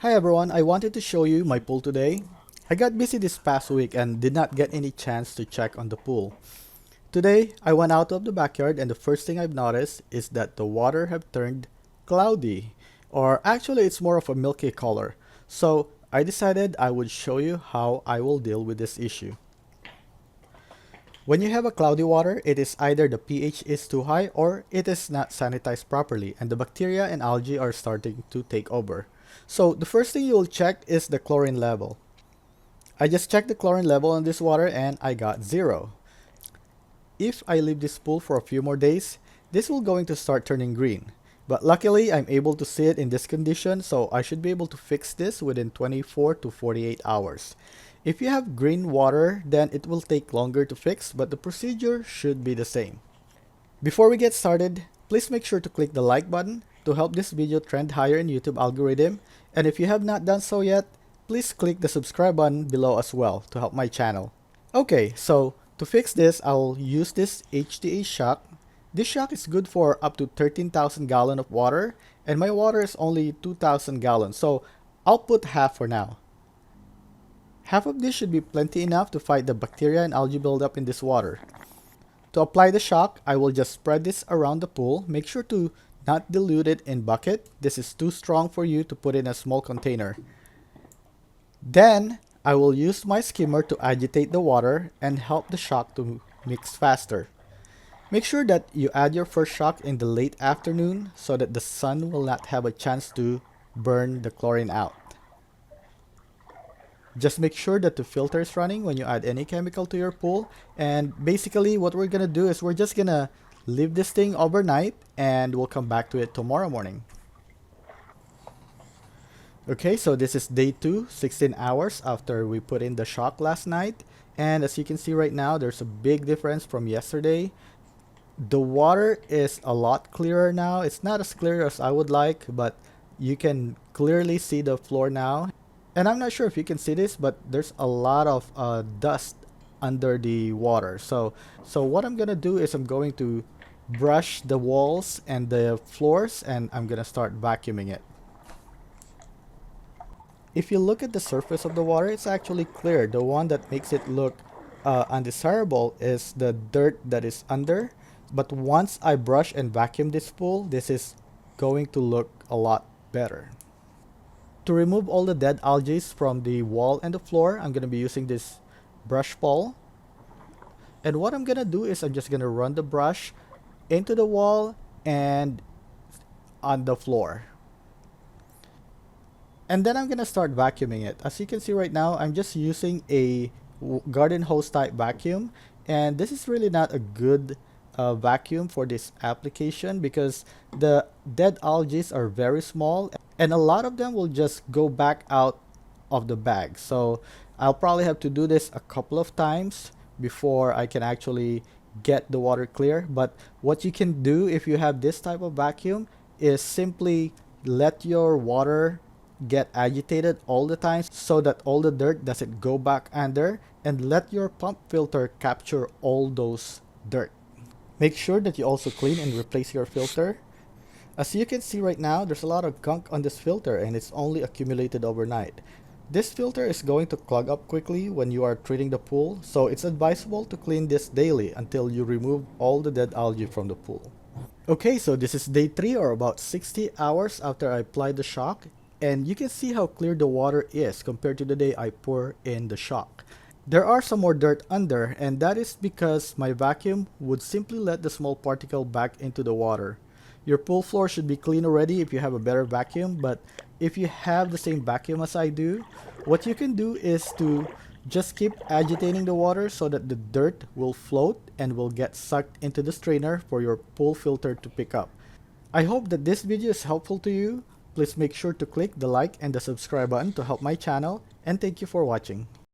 Hi everyone, I wanted to show you my pool today. I got busy this past week and did not get any chance to check on the pool. Today, I went out of the backyard and the first thing I've noticed is that the water have turned cloudy. Or actually it's more of a milky color. So I decided I would show you how I will deal with this issue. When you have a cloudy water, it is either the pH is too high or it is not sanitized properly and the bacteria and algae are starting to take over. So the first thing you will check is the chlorine level. I just checked the chlorine level in this water and I got 0. If I leave this pool for a few more days, this will going to start turning green. But luckily, I'm able to see it in this condition, so I should be able to fix this within 24 to 48 hours. If you have green water, then it will take longer to fix, but the procedure should be the same. Before we get started, please make sure to click the like button to help this video trend higher in YouTube algorithm. And if you have not done so yet, please click the subscribe button below as well to help my channel. Okay, so to fix this, I'll use this HTA shock. This shock is good for up to 13,000 gallons of water, and my water is only 2,000 gallons, so I'll put half for now. Half of this should be plenty enough to fight the bacteria and algae buildup in this water. To apply the shock, I will just spread this around the pool. Make sure to not dilute it in bucket. This is too strong for you to put in a small container. Then, I will use my skimmer to agitate the water and help the shock to mix faster. Make sure that you add your first shock in the late afternoon so that the sun will not have a chance to burn the chlorine out. Just make sure that the filter is running when you add any chemical to your pool. And basically what we're gonna do is we're just gonna leave this thing overnight and we'll come back to it tomorrow morning. Okay, so this is day 2, 16 hours after we put in the shock last night. And as you can see right now, there's a big difference from yesterday. The water is a lot clearer now. It's not as clear as I would like, but you can clearly see the floor now. And I'm not sure if you can see this, but there's a lot of dust under the water. So what I'm gonna do is I'm going to brush the walls and the floors and I'm gonna start vacuuming it. If you look at the surface of the water, it's actually clear. The one that makes it look undesirable is the dirt that is under. But once I brush and vacuum this pool, this is going to look a lot better. To remove all the dead algae from the wall and the floor, I'm going to be using this brush ball. And what I'm going to do is I'm just going to run the brush into the wall and on the floor. And then I'm going to start vacuuming it. As you can see right now, I'm just using a garden hose type vacuum. And this is really not a good vacuum for this application because the dead algae are very small and a lot of them will just go back out of the bag. So I'll probably have to do this a couple of times before I can actually get the water clear. But what you can do if you have this type of vacuum is simply let your water get agitated all the time so that all the dirt doesn't go back under, and let your pump filter capture all those dirt. Make sure that you also clean and replace your filter. As you can see right now, there's a lot of gunk on this filter and it's only accumulated overnight. This filter is going to clog up quickly when you are treating the pool, so it's advisable to clean this daily until you remove all the dead algae from the pool. Okay, so this is day 3 or about 60 hours after I applied the shock, and you can see how clear the water is compared to the day I pour in the shock. There are some more dirt under, and that is because my vacuum would simply let the small particle back into the water. Your pool floor should be clean already if you have a better vacuum, but if you have the same vacuum as I do, what you can do is to just keep agitating the water so that the dirt will float and will get sucked into the strainer for your pool filter to pick up. I hope that this video is helpful to you. Please make sure to click the like and the subscribe button to help my channel, and thank you for watching.